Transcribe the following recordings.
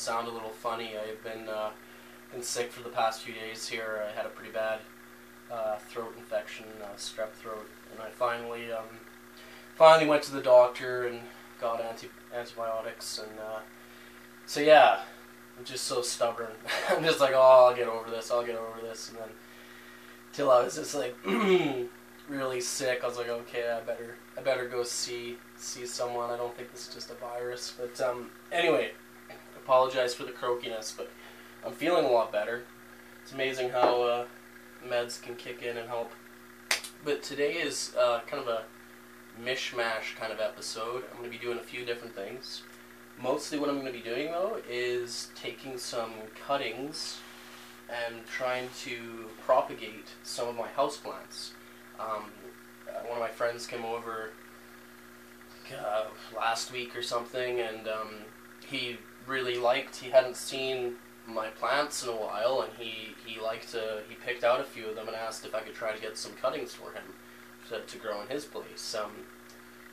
sound a little funny. I've been sick for the past few days here. I had a pretty bad throat infection, strep throat, and I finally went to the doctor and got antibiotics, and so yeah, I'm just so stubborn. I'm just like, oh, I'll get over this, and then till I was just like really sick. I was like, okay, I better go see someone. I don't think this is just a virus, but anyway, I apologize for the croakiness, but I'm feeling a lot better. It's amazing how meds can kick in and help. But today is kind of a mishmash kind of episode. I'm going to be doing a few different things. Mostly what I'm going to be doing, though, is taking some cuttings and trying to propagate some of my houseplants. One of my friends came over last week or something, and he hadn't seen my plants in a while, and he picked out a few of them and asked if I could try to get some cuttings for him to grow in his place.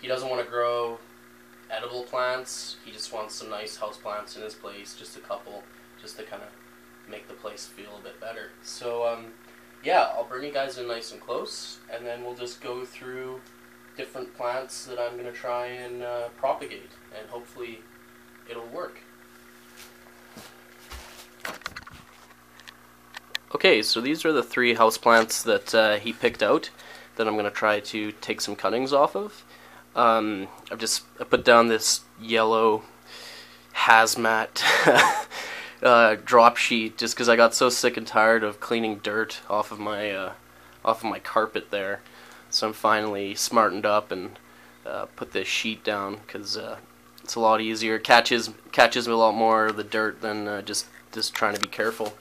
He doesn't want to grow edible plants. He just wants some nice house plants in his place, just a couple, just to kind of make the place feel a bit better. So yeah, I'll bring you guys in nice and close, and then we'll just go through different plants that I'm going to try and propagate, and hopefully it'll work. Okay, so these are the 3 houseplants that he picked out that I'm going to try to take some cuttings off of. I put down this yellow hazmat drop sheet just because I got so sick and tired of cleaning dirt off of my carpet there. So I'm finally smartened up and put this sheet down because it's a lot easier. Catches a lot more of the dirt than just trying to be careful.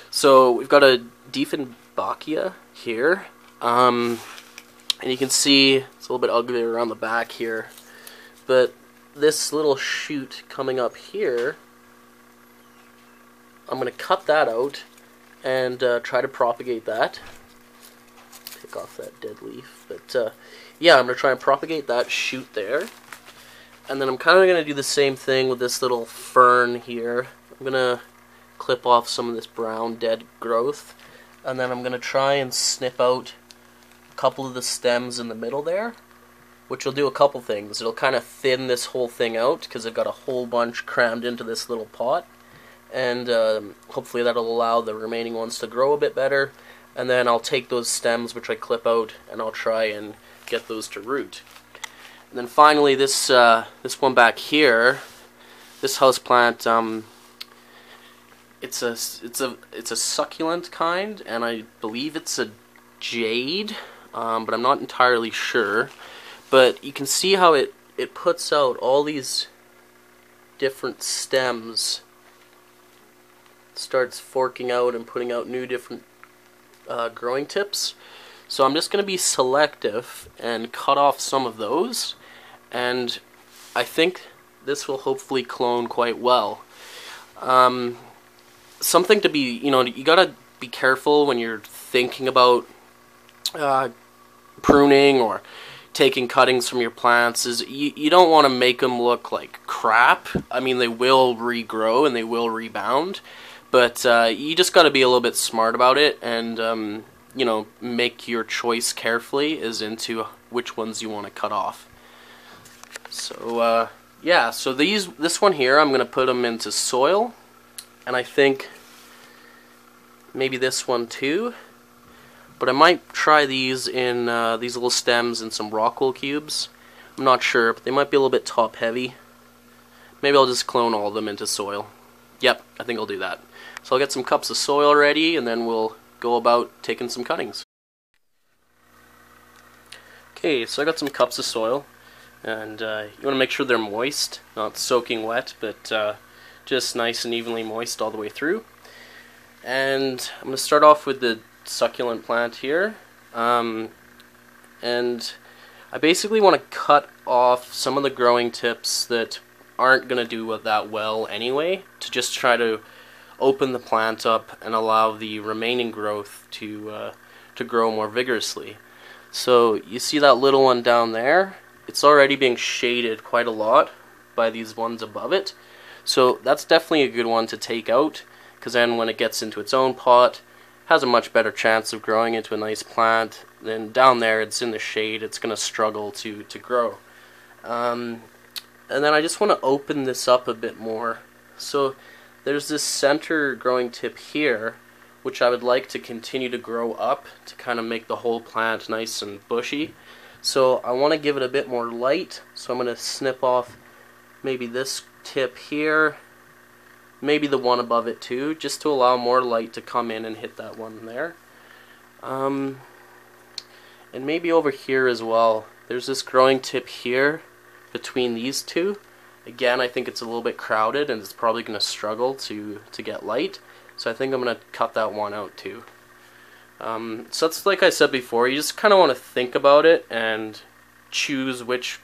So we've got a Dieffenbachia here, and you can see it's a little bit ugly around the back here, but this little shoot coming up here, I'm going to cut that out and try to propagate that. Pick off that dead leaf, but yeah, I'm going to try and propagate that shoot there, and then I'm kind of going to do the same thing with this little fern here. I'm going to clip off some of this brown dead growth, and then I'm going to try and snip out a couple of the stems in the middle there, which will do a couple things. It'll kind of thin this whole thing out because I've got a whole bunch crammed into this little pot, and hopefully that'll allow the remaining ones to grow a bit better, and then I'll take those stems which I clip out and I'll try and get those to root. And then finally this one back here, this houseplant, it's a succulent kind, and I believe it's a jade, but I'm not entirely sure. But you can see how it puts out all these different stems, starts forking out and putting out new different growing tips. So I'm just going to be selective and cut off some of those, and I think this will hopefully clone quite well. Something to be, you gotta be careful when you're thinking about pruning or taking cuttings from your plants, is you don't want to make them look like crap. I mean, they will regrow and they will rebound, but you just gotta be a little bit smart about it, and make your choice carefully as into which ones you want to cut off. So yeah, so this one here, I'm gonna put them into soil. And I think maybe this one too, but I might try these in these little stems in some rockwool cubes. I'm not sure, but they might be a little bit top heavy. Maybe I'll just clone all of them into soil. Yep, I think I'll do that. So I'll get some cups of soil ready, and then we'll go about taking some cuttings. Okay, so I got some cups of soil, and you want to make sure they're moist, not soaking wet, but just nice and evenly moist all the way through. And I'm going to start off with the succulent plant here, and I basically want to cut off some of the growing tips that aren't going to do that well anyway, to just try to open the plant up and allow the remaining growth to grow more vigorously. So you see that little one down there? It's already being shaded quite a lot by these ones above it. So that's definitely a good one to take out, because then when it gets into its own pot, has a much better chance of growing into a nice plant. Then down there, it's in the shade, it's going to struggle to grow. And then I just want to open this up a bit more. So there's this center growing tip here, which I would like to continue to grow up to kind of make the whole plant nice and bushy. So I want to give it a bit more light, so I'm going to snip off maybe this tip here, maybe the one above it too, just to allow more light to come in and hit that one there. And maybe over here as well. There's this growing tip here between these two. Again, I think it's a little bit crowded and it's probably going to struggle to get light. So I think I'm going to cut that one out too. So that's, like I said before, you just kind of want to think about it and choose which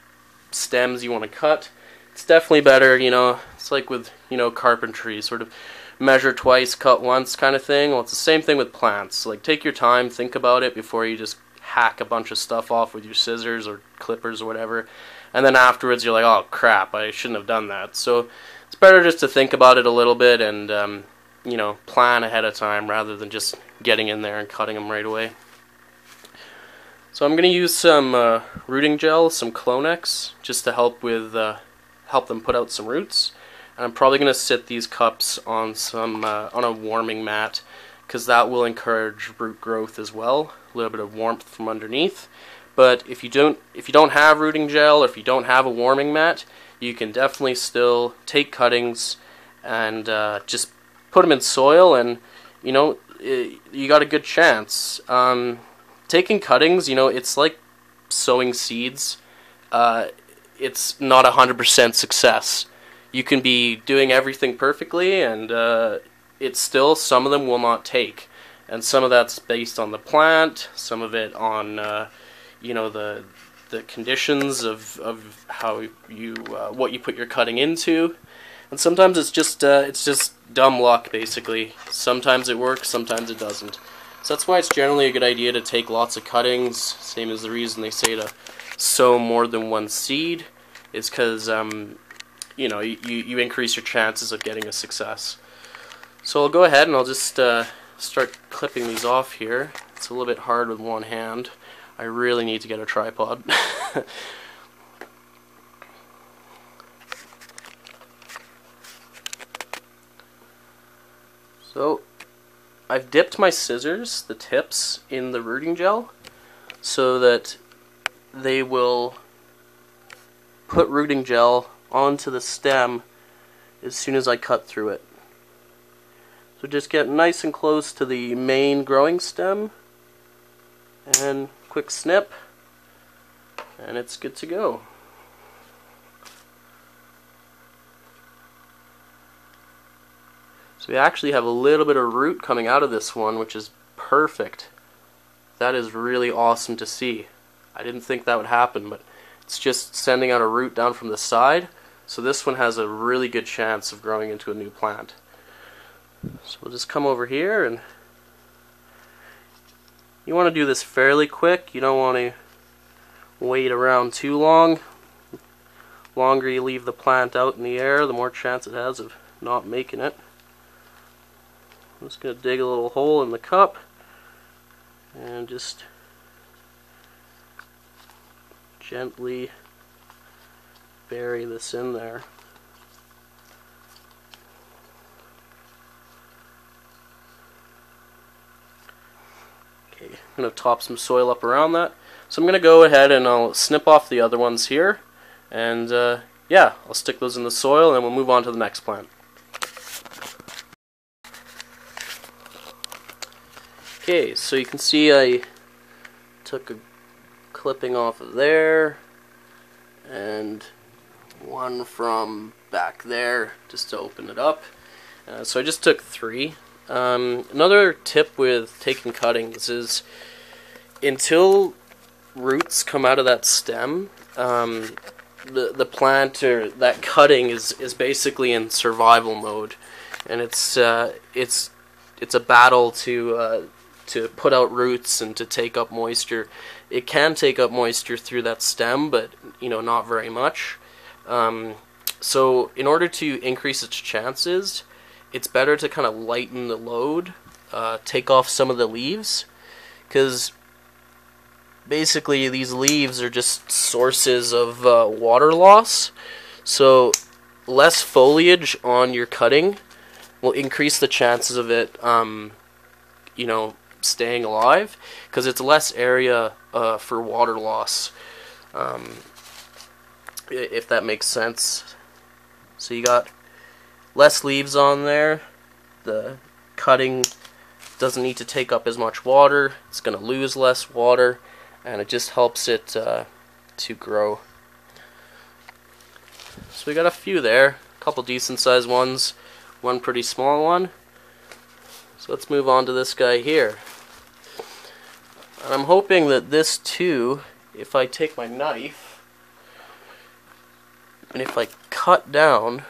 stems you want to cut. It's definitely better, you know, it's like with, you know, carpentry, sort of measure twice, cut once kind of thing. Well, it's the same thing with plants. Like, take your time, think about it before you just hack a bunch of stuff off with your scissors or clippers or whatever. And then afterwards you're like, oh crap, I shouldn't have done that. So it's better just to think about it a little bit and, you know, plan ahead of time rather than just getting in there and cutting them right away. So I'm going to use some rooting gel, some Clonex, just to help with help them put out some roots. And I'm probably going to sit these cups on some on a warming mat, because that will encourage root growth as well. A little bit of warmth from underneath. But if you don't have rooting gel, or if you don't have a warming mat, you can definitely still take cuttings and just put them in soil, and you know, you got a good chance. Taking cuttings, you know, it's like sowing seeds. It's not 100% success. You can be doing everything perfectly, and it's still, some of them will not take, and some of that's based on the plant, some of it on you know, the conditions of how you what you put your cutting into, and sometimes it's just dumb luck basically. Sometimes it works, sometimes it doesn't. So that's why it's generally a good idea to take lots of cuttings. Same as the reason they say to sow more than one seed, is because you know, you increase your chances of getting a success. So I'll go ahead and I'll just start clipping these off here. It's a little bit hard with one hand. I really need to get a tripod. So I've dipped my scissors, the tips, in the rooting gel so that they will put rooting gel onto the stem as soon as I cut through it. So just get nice and close to the main growing stem, and quick snip, and it's good to go. So we actually have a little bit of root coming out of this one, which is perfect. That is really awesome to see. I didn't think that would happen, but it's just sending out a root down from the side. So this one has a really good chance of growing into a new plant. So we'll just come over here, and you want to do this fairly quick. You don't want to wait around too long. The longer you leave the plant out in the air, the more chance it has of not making it. I'm just going to dig a little hole in the cup and just gently bury this in there. Okay, I'm going to top some soil up around that. So I'm going to go ahead and I'll snip off the other ones here, and yeah, I'll stick those in the soil and then we'll move on to the next plant. Okay, so you can see I took a clipping off of there and one from back there just to open it up. So I just took 3. Another tip with taking cuttings is, until roots come out of that stem, the plant or that cutting is basically in survival mode, and it's a battle to put out roots and to take up moisture. It can take up moisture through that stem, but you know, not very much. So in order to increase its chances, it's better to kind of lighten the load, take off some of the leaves, because basically these leaves are just sources of water loss. So less foliage on your cutting will increase the chances of it, you know, staying alive, because it's less area for water loss, if that makes sense. So you got less leaves on there, the cutting doesn't need to take up as much water, it's going to lose less water, and it just helps it to grow. So we got a few there, a couple decent sized ones, one pretty small one. So let's move on to this guy here. And I'm hoping that this too, if I take my knife and if I cut down,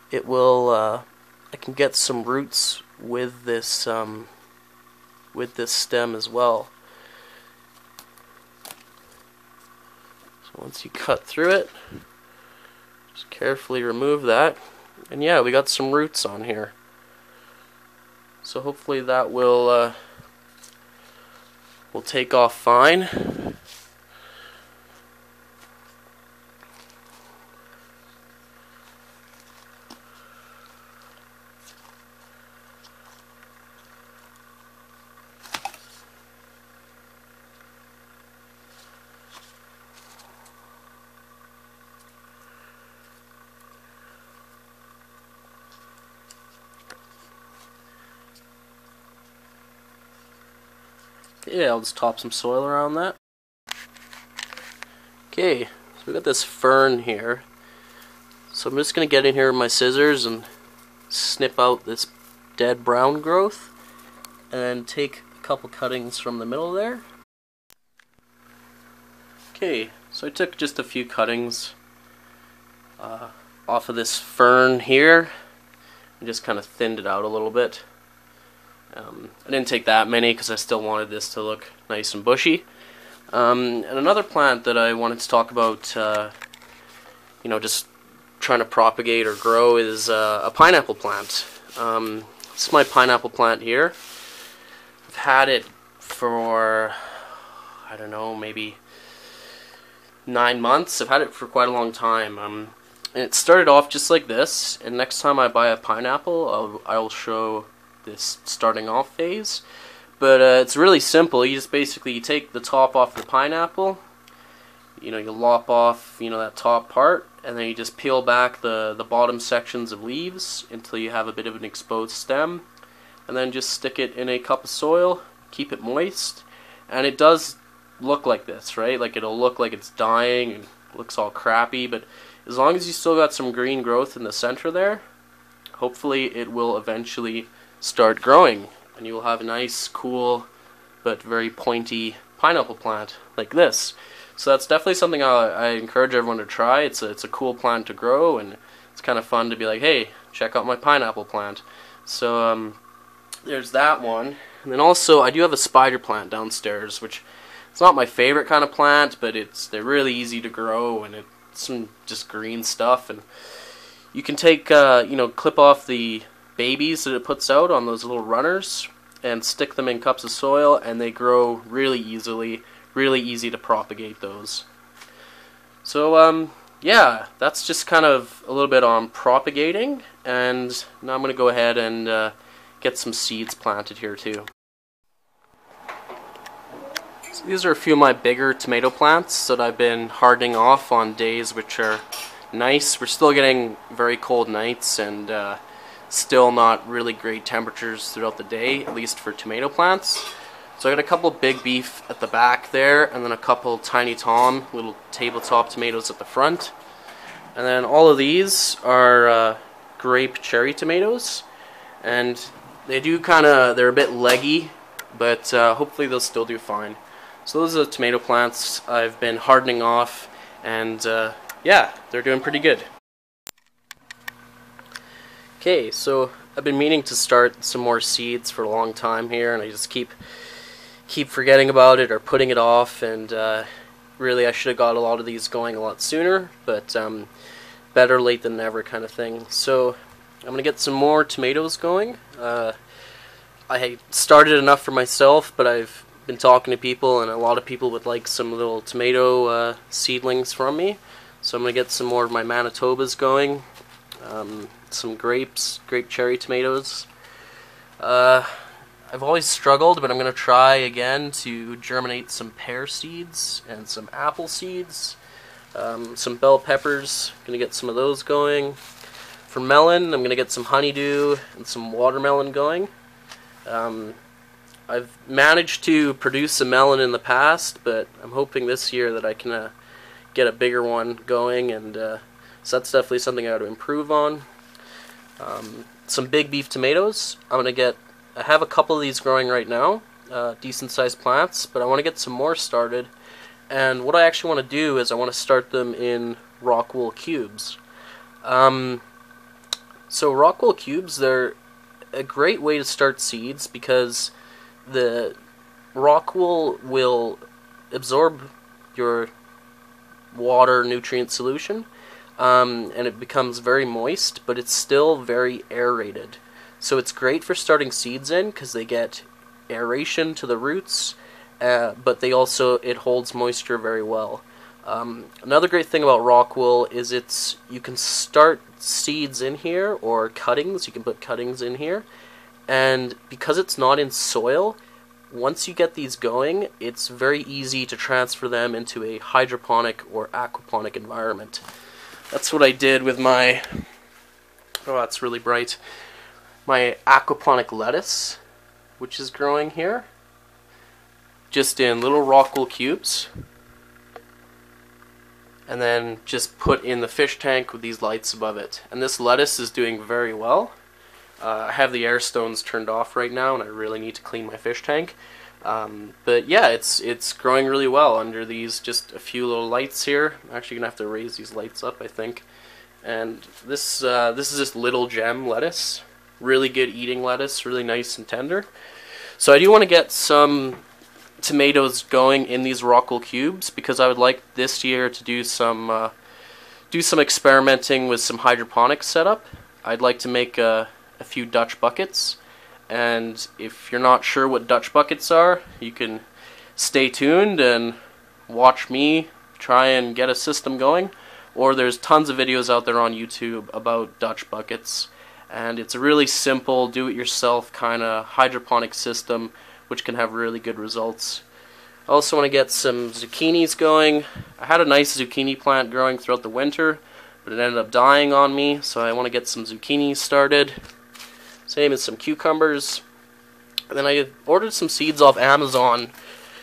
it will, I can get some roots with this stem as well. So once you cut through it, just carefully remove that, and yeah, we got some roots on here. So hopefully that will take off fine. Yeah, I'll just top some soil around that. Okay, so we got this fern here. So I'm just going to get in here with my scissors and snip out this dead brown growth and take a couple cuttings from the middle there. Okay, so I took just a few cuttings off of this fern here and just kind of thinned it out a little bit. I didn't take that many because I still wanted this to look nice and bushy. And another plant that I wanted to talk about, you know, just trying to propagate or grow is a pineapple plant. This is my pineapple plant here. I've had it for, I don't know, maybe 9 months. I've had it for quite a long time. And it started off just like this, and next time I buy a pineapple, I'll show this starting off phase. But it's really simple. You just basically take the top off the pineapple, you know, you lop off, you know, that top part, and then you just peel back the bottom sections of leaves until you have a bit of an exposed stem, and then just stick it in a cup of soil, keep it moist, and it does look like this, right? Like, it'll look like it's dying and looks all crappy, but as long as you still got some green growth in the center there, hopefully it will eventually start growing, and you will have a nice, cool, but very pointy pineapple plant like this. So that's definitely something I encourage everyone to try. It's a cool plant to grow, and it's kind of fun to be like, hey, check out my pineapple plant. So there's that one. And then also I do have a spider plant downstairs, which it's not my favorite kind of plant, but they're really easy to grow, and it's some just green stuff. And you can take you know, clip off the babies that it puts out on those little runners and stick them in cups of soil, and they grow really easily. Really easy to propagate those. So yeah, that's just kind of a little bit on propagating, and now I'm going to go ahead and get some seeds planted here too. So these are a few of my bigger tomato plants that I've been hardening off on days which are nice. We're still getting very cold nights and still not really great temperatures throughout the day, at least for tomato plants. So I got a couple big beef at the back there, and then a couple tiny tom, little tabletop tomatoes at the front. And then all of these are grape cherry tomatoes, and they're a bit leggy, but hopefully they'll still do fine. So those are the tomato plants I've been hardening off, and yeah, they're doing pretty good. Okay, so I've been meaning to start some more seeds for a long time here, and I just keep forgetting about it or putting it off, and really I should have got a lot of these going a lot sooner, but better late than never kind of thing. So I'm gonna get some more tomatoes going. I started enough for myself, but I've been talking to people, and a lot of people would like some little tomato seedlings from me. So I'm gonna get some more of my Manitobas going. Some grape cherry tomatoes. I've always struggled, but I'm going to try again to germinate some pear seeds and some apple seeds. Some bell peppers, going to get some of those going. For melon, I'm going to get some honeydew and some watermelon going. I've managed to produce a melon in the past, but I'm hoping this year that I can get a bigger one going, and so that's definitely something I got to improve on. Some big beef tomatoes. I have a couple of these growing right now, decent sized plants, but I want to get some more started. And what I actually want to do is I want to start them in rock wool cubes. So rock wool cubes, they're a great way to start seeds because the rock wool will absorb your water nutrient solution, and it becomes very moist, but it's still very aerated. So it's great for starting seeds in because they get aeration to the roots, but it holds moisture very well. Another great thing about rock wool is you can start seeds in here, or cuttings. You can put cuttings in here, and because it's not in soil, once you get these going, it's very easy to transfer them into a hydroponic or aquaponic environment. That's what I did with my, oh, that's really bright, my aquaponic lettuce, which is growing here, just in little rock wool cubes, and then just put in the fish tank with these lights above it. And this lettuce is doing very well. I have the air stones turned off right now, and I really need to clean my fish tank. But yeah, it's growing really well under these just a few little lights here. I'm actually gonna have to raise these lights up, I think. And this is just little gem lettuce, really good eating lettuce, really nice and tender. So I do want to get some tomatoes going in these rock wool cubes because I would like this year to do some experimenting with some hydroponics setup. I'd like to make a few Dutch buckets. And if you're not sure what Dutch buckets are, you can stay tuned and watch me try and get a system going. Or there's tons of videos out there on YouTube about Dutch buckets. And it's a really simple, do-it-yourself kind of hydroponic system which can have really good results. I also want to get some zucchinis going. I had a nice zucchini plant growing throughout the winter, but it ended up dying on me, so I want to get some zucchinis started. Same as some cucumbers. And then I ordered some seeds off Amazon.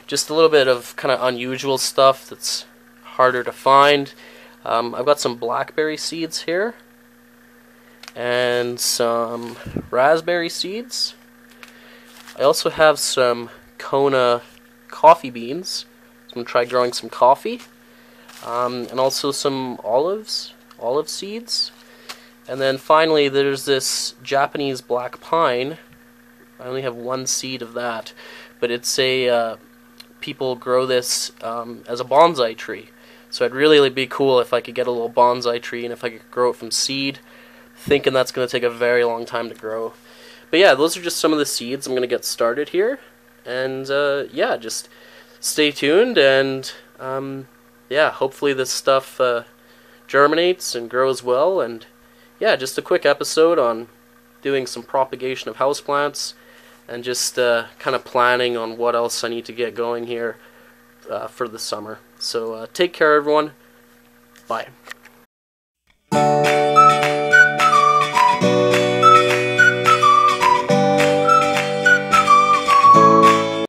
Just a little bit of kind of unusual stuff that's harder to find. I've got some blackberry seeds here. And some raspberry seeds. I also have some Kona coffee beans. So I'm going to try growing some coffee. And also some olive seeds. And then finally there's this Japanese black pine. I only have one seed of that, but it's people grow this as a bonsai tree. So it'd really be cool if I could get a little bonsai tree and if I could grow it from seed, thinking that's going to take a very long time to grow. But yeah, those are just some of the seeds I'm going to get started here. And yeah, just stay tuned, and yeah, hopefully this stuff germinates and grows well. And yeah, just a quick episode on doing some propagation of houseplants and just kind of planning on what else I need to get going here for the summer. So take care, everyone. Bye.